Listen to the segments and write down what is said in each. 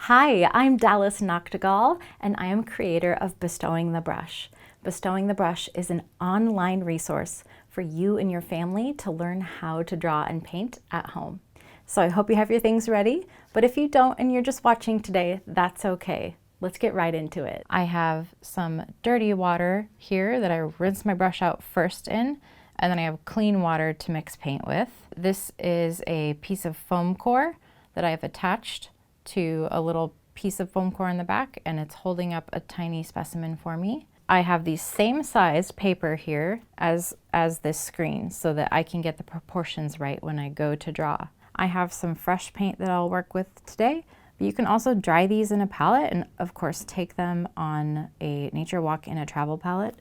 Hi, I'm Dallas Noctegal, and I am creator of Bestowing the Brush. Bestowing the Brush is an online resource for you and your family to learn how to draw and paint at home. So I hope you have your things ready, but if you don't and you're just watching today, that's okay. Let's get right into it. I have some dirty water here that I rinse my brush out first in, and then I have clean water to mix paint with. This is a piece of foam core that I've attached to a little piece of foam core in the back, and it's holding up a tiny specimen for me. I have the same sized paper here as this screen so that I can get the proportions right when I go to draw. I have some fresh paint that I'll work with today, but you can also dry these in a palette and of course take them on a nature walk in a travel palette.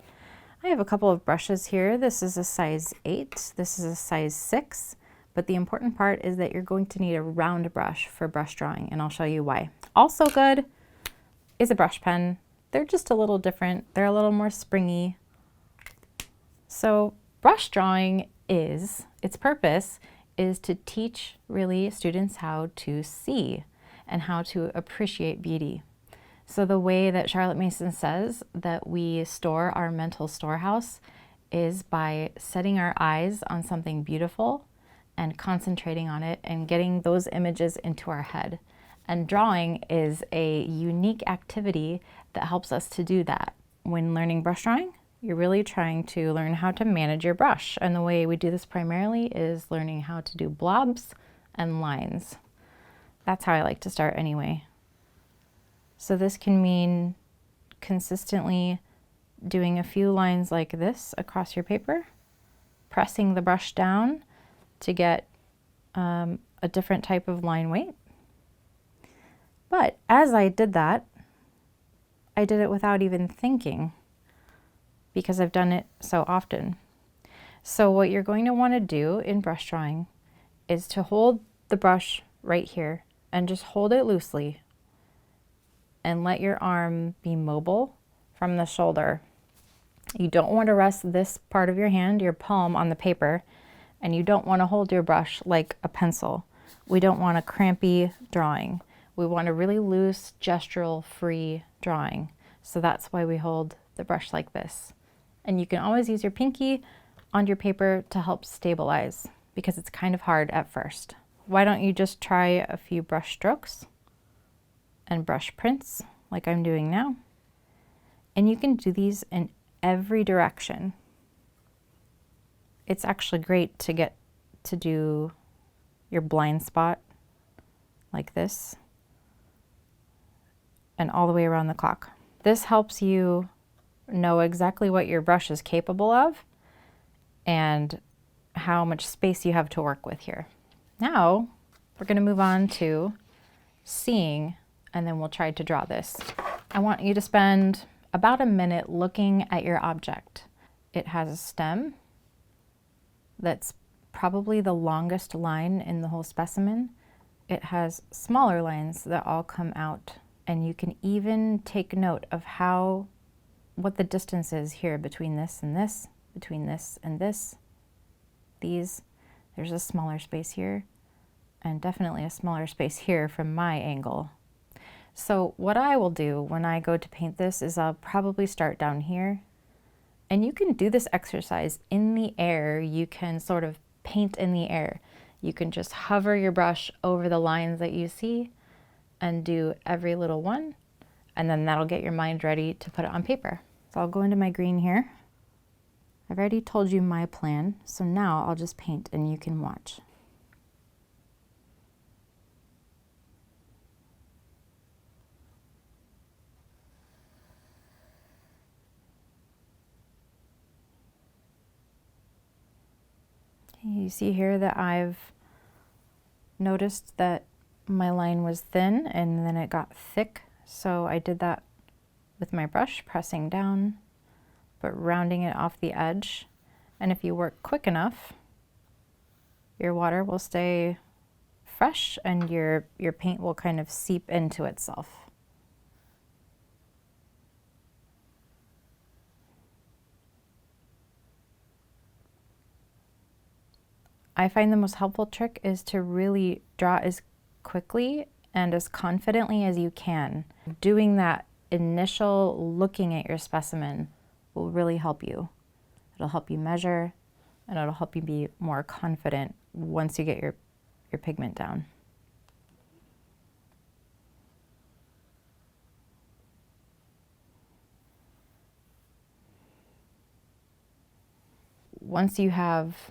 I have a couple of brushes here. This is a size 8, this is a size 6. But the important part is that you're going to need a round brush for brush drawing, and I'll show you why. Also good is a brush pen. They're just a little different. They're a little more springy. So brush drawing its purpose is to teach really students how to see and how to appreciate beauty. So the way that Charlotte Mason says that we store our mental storehouse is by setting our eyes on something beautiful and concentrating on it and getting those images into our head. And drawing is a unique activity that helps us to do that. When learning brush drawing, you're really trying to learn how to manage your brush. And the way we do this primarily is learning how to do blobs and lines. That's how I like to start anyway. So this can mean consistently doing a few lines like this across your paper, pressing the brush down to get a different type of line weight. But as I did that, I did it without even thinking because I've done it so often. So what you're going to want to do in brush drawing is to hold the brush right here and just hold it loosely and let your arm be mobile from the shoulder. You don't want to rest this part of your hand, your palm, on the paper, and you don't want to hold your brush like a pencil. We don't want a crampy drawing. We want a really loose, gestural, free drawing. So that's why we hold the brush like this. And you can always use your pinky on your paper to help stabilize because it's kind of hard at first. Why don't you just try a few brush strokes and brush prints like I'm doing now? And you can do these in every direction. It's actually great to get to do your blind spot like this and all the way around the clock. This helps you know exactly what your brush is capable of and how much space you have to work with here. Now we're going to move on to seeing, and then we'll try to draw this. I want you to spend about a minute looking at your object. It has a stem that's probably the longest line in the whole specimen. It has smaller lines that all come out, and you can even take note of what the distance is here between this and this, between this and this. There's a smaller space here, and definitely a smaller space here from my angle. So what I will do when I go to paint this is I'll probably start down here. And you can do this exercise in the air. You can sort of paint in the air. You can just hover your brush over the lines that you see and do every little one, and then that'll get your mind ready to put it on paper. So I'll go into my green here. I've already told you my plan, so now I'll just paint and you can watch. You see here that I've noticed that my line was thin and then it got thick. So I did that with my brush, pressing down, but rounding it off the edge. And if you work quick enough, your water will stay fresh and your paint will kind of seep into itself. I find the most helpful trick is to really draw as quickly and as confidently as you can. Doing that initial looking at your specimen will really help you. It'll help you measure, and it'll help you be more confident once you get your pigment down. Once you have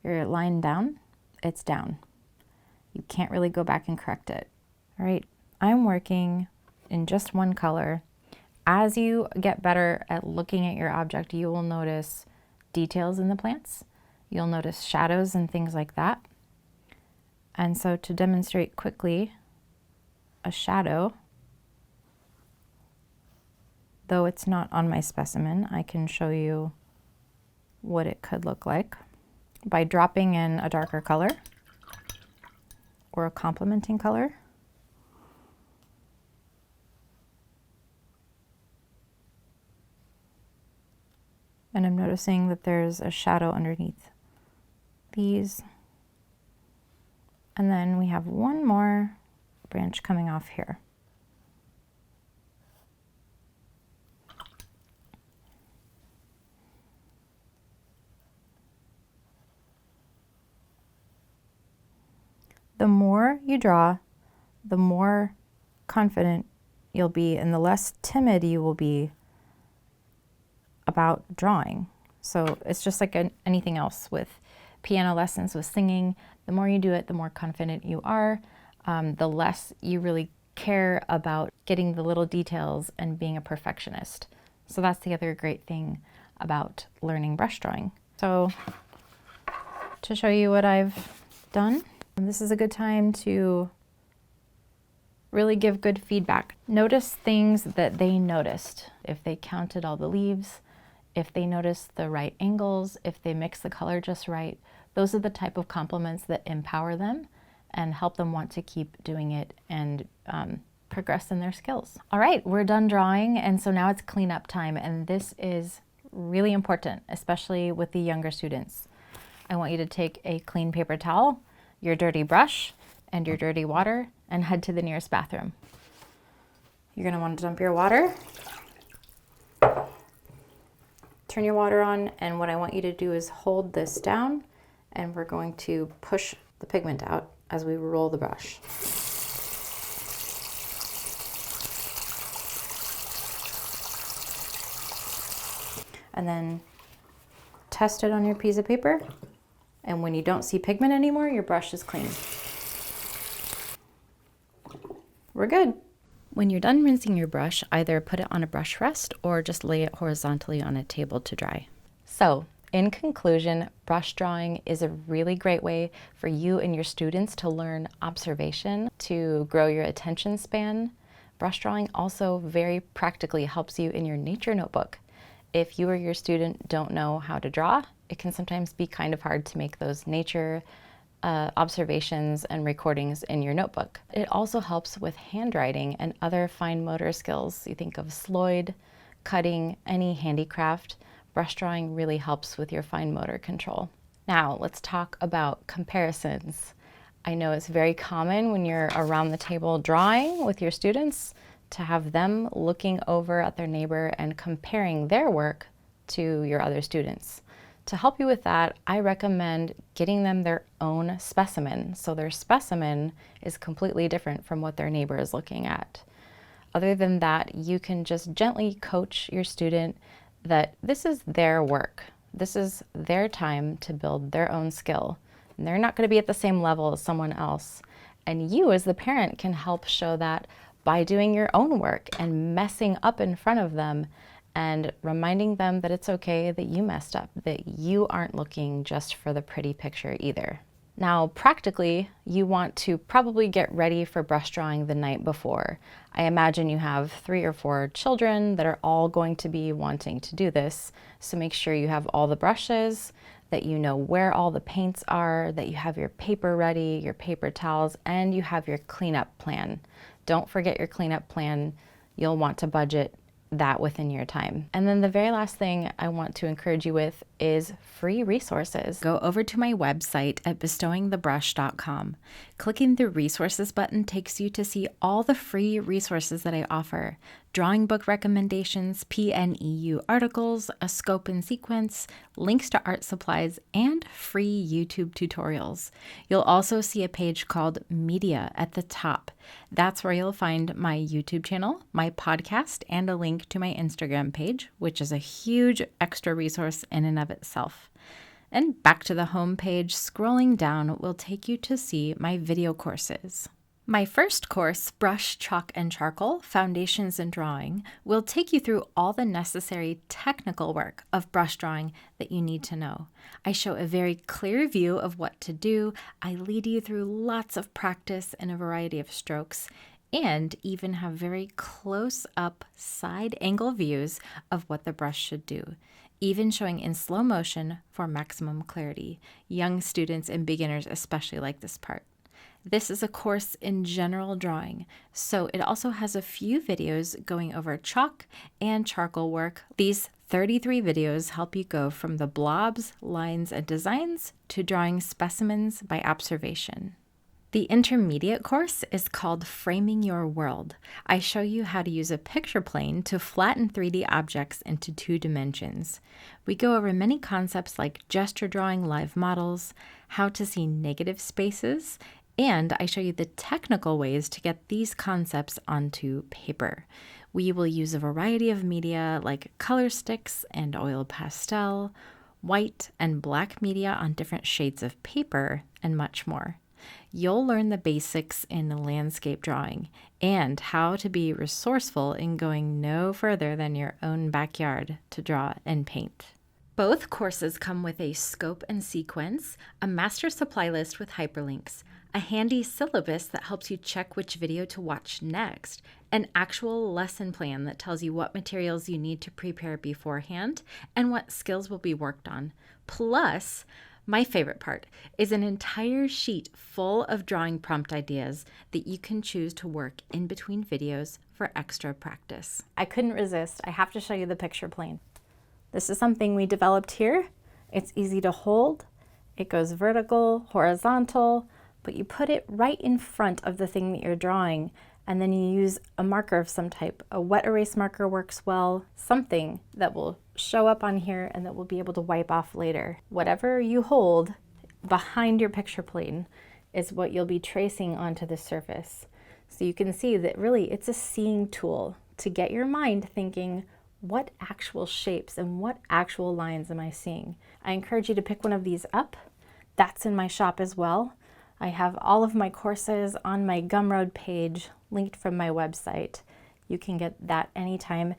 your line down, it's down. You can't really go back and correct it. All right, I'm working in just one color. As you get better at looking at your object, you will notice details in the plants. You'll notice shadows and things like that. And so to demonstrate quickly a shadow, though it's not on my specimen, I can show you what it could look like by dropping in a darker color or a complementing color. And I'm noticing that there's a shadow underneath these. And then we have one more branch coming off here. The more you draw, the more confident you'll be and the less timid you will be about drawing. So it's just like anything else with piano lessons, with singing. The more you do it, the more confident you are, the less you really care about getting the little details and being a perfectionist. So that's the other great thing about learning brush drawing. So to show you what I've done, this is a good time to really give good feedback. Notice things that they noticed. If they counted all the leaves, if they noticed the right angles, if they mixed the color just right. Those are the type of compliments that empower them and help them want to keep doing it and progress in their skills. All right, we're done drawing, and so now it's cleanup time, and this is really important, especially with the younger students. I want you to take a clean paper towel, your dirty brush, and your dirty water, and head to the nearest bathroom. You're gonna want to dump your water, turn your water on, and what I want you to do is hold this down, and we're going to push the pigment out as we roll the brush. And then test it on your piece of paper, and when you don't see pigment anymore, your brush is clean. We're good. When you're done rinsing your brush, either put it on a brush rest or just lay it horizontally on a table to dry. So, in conclusion, brush drawing is a really great way for you and your students to learn observation, to grow your attention span. Brush drawing also very practically helps you in your nature notebook. If you or your student don't know how to draw, it can sometimes be kind of hard to make those nature observations and recordings in your notebook. It also helps with handwriting and other fine motor skills. You think of sloyd, cutting, any handicraft. Brush drawing really helps with your fine motor control. Now let's talk about comparisons. I know it's very common when you're around the table drawing with your students to have them looking over at their neighbor and comparing their work to your other students. To help you with that, I recommend getting them their own specimen. So their specimen is completely different from what their neighbor is looking at. Other than that, you can just gently coach your student that this is their work. This is their time to build their own skill. And they're not going to be at the same level as someone else. And you as the parent can help show that by doing your own work and messing up in front of them and reminding them that it's okay that you messed up, that you aren't looking just for the pretty picture either. Now, practically, you want to probably get ready for brush drawing the night before. I imagine you have 3 or 4 children that are all going to be wanting to do this, so make sure you have all the brushes, that you know where all the paints are, that you have your paper ready, your paper towels, and you have your cleanup plan. Don't forget your cleanup plan. You'll want to budget that within your time. And then the very last thing I want to encourage you with is free resources. Go over to my website at bestowingthebrush.com. Clicking the resources button takes you to see all the free resources that I offer. Drawing book recommendations, PNEU articles, a scope and sequence, links to art supplies, and free YouTube tutorials. You'll also see a page called Media at the top. That's where you'll find my YouTube channel, my podcast, and a link to my Instagram page, which is a huge extra resource in and of itself. And back to the home page, scrolling down will take you to see my video courses. My first course, Brush, Chalk, and Charcoal, Foundations in Drawing, will take you through all the necessary technical work of brush drawing that you need to know. I show a very clear view of what to do. I lead you through lots of practice and a variety of strokes, and even have very close-up side angle views of what the brush should do, even showing in slow motion for maximum clarity. Young students and beginners especially like this part. This is a course in general drawing, so it also has a few videos going over chalk and charcoal work. These 33 videos help you go from the blobs, lines, and designs to drawing specimens by observation. The intermediate course is called Framing Your World. I show you how to use a picture plane to flatten 3D objects into 2 dimensions. We go over many concepts like gesture drawing live models, how to see negative spaces, and I show you the technical ways to get these concepts onto paper. We will use a variety of media like color sticks and oil pastel, white and black media on different shades of paper, and much more. You'll learn the basics in landscape drawing and how to be resourceful in going no further than your own backyard to draw and paint. Both courses come with a scope and sequence, a master supply list with hyperlinks, a handy syllabus that helps you check which video to watch next, an actual lesson plan that tells you what materials you need to prepare beforehand and what skills will be worked on. Plus, my favorite part is an entire sheet full of drawing prompt ideas that you can choose to work in between videos for extra practice. I couldn't resist. I have to show you the picture plane. This is something we developed here. It's easy to hold. It goes vertical, horizontal, but you put it right in front of the thing that you're drawing, and then you use a marker of some type. A wet erase marker works well, something that will show up on here and that we'll be able to wipe off later. Whatever you hold behind your picture plane is what you'll be tracing onto the surface. So you can see that really it's a seeing tool to get your mind thinking, what actual shapes and what actual lines am I seeing? I encourage you to pick one of these up. That's in my shop as well. I have all of my courses on my Gumroad page linked from my website. You can get that anytime.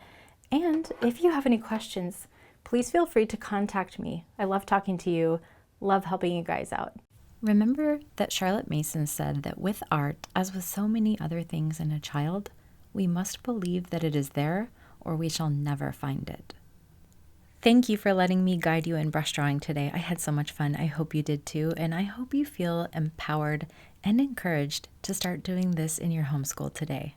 And if you have any questions, please feel free to contact me. I love talking to you, love helping you guys out. Remember that Charlotte Mason said that with art, as with so many other things in a child, we must believe that it is there or we shall never find it. Thank you for letting me guide you in brush drawing today. I had so much fun. I hope you did too, and I hope you feel empowered and encouraged to start doing this in your homeschool today.